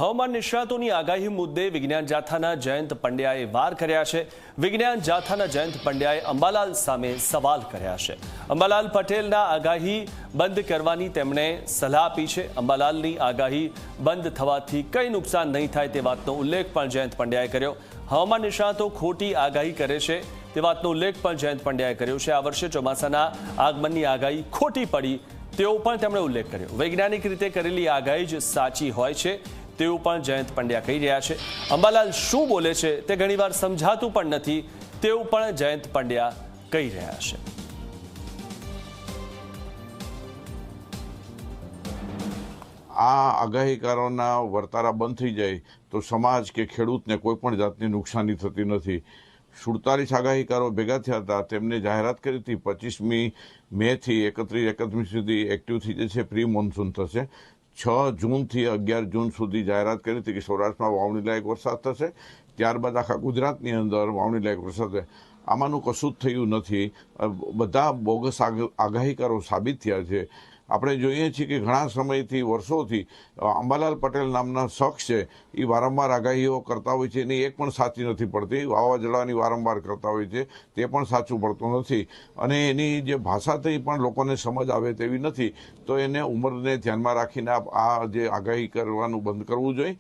હવામાન નિષ્ણાતોની આગાહી મુદ્દે વિજ્ઞાન જાથાના જયંત પંડ્યાએ વાર કર્યા છે। વિજ્ઞાન જાથાના જયંત પંડ્યાએ અંબાલાલ સામે સવાલ કર્યા છે। અંબાલાલ પટેલના આગાહી બંધ કરવાની તેમણે સલાહ આપી છે। અંબાલાલની આગાહી બંધ થવાથી કંઈ નુકસાન નહીં થાય તે વાતનો ઉલ્લેખ પણ જયંત પંડ્યાએ કર્યો। હવામાન નિષ્ણાતો ખોટી આગાહી કરે છે તે વાતનો ઉલ્લેખ પણ જયંત પંડ્યાએ કર્યો છે। આ વર્ષે ચોમાસાના આગમનની આગાહી ખોટી પડી તેવો પણ તેમણે ઉલ્લેખ કર્યો। વૈજ્ઞાનિક રીતે કરેલી આગાહી જ સાચી હોય છે તેવું પણ જયંત પંડ્યા કહી રહ્યા છે। અંબાલાલ શું બોલે છે તે ઘણીવાર સમજાતું પણ નથી તેવું પણ જયંત પંડ્યા કહી રહ્યા છે। આ આગાહીકારોના વર્તારા બંધ થઈ જાય તો સમાજ કે ખેડૂતને કોઈ પણ જાતની નુકસાની થતી નથી। 47 આગાહીકારો ભેગા થયા હતા, તેમને જાહેરાત કરી હતી 25મી મેથી 31 સુધી એક્ટિવ થઈ જશે, પ્રી મોન્સૂન થશે। 6 જૂનથી 11 જૂન સુધી જાહેરાત કરી હતી કે સૌરાષ્ટ્રમાં વાવણી લાયક વરસાદ થશે, ત્યારબાદ આખા ગુજરાતની અંદર વાવણી લાયક વરસાદ થશે। આમાંનું કશું જ થયું નથી। બધા બોગસ આગાહીકારો સાબિત થયા છે। આપણે જોઈએ છીએ કે ઘણા સમયથી વર્ષોથી અંબાલાલ પટેલ નામના શખ્સ છે એ વારંવાર આગાહીઓ કરતા હોય છે, એની એક પણ સાચી નથી પડતી। વાવાઝોડાની વારંવાર કરતા હોય છે, તે પણ સાચું પડતું નથી અને એની જે ભાષાથી પણ લોકોને સમજ આવે તેવી નથી। તો એને ઉંમરને ધ્યાનમાં રાખીને આ જે આગાહી કરવાનું બંધ કરવું જોઈએ।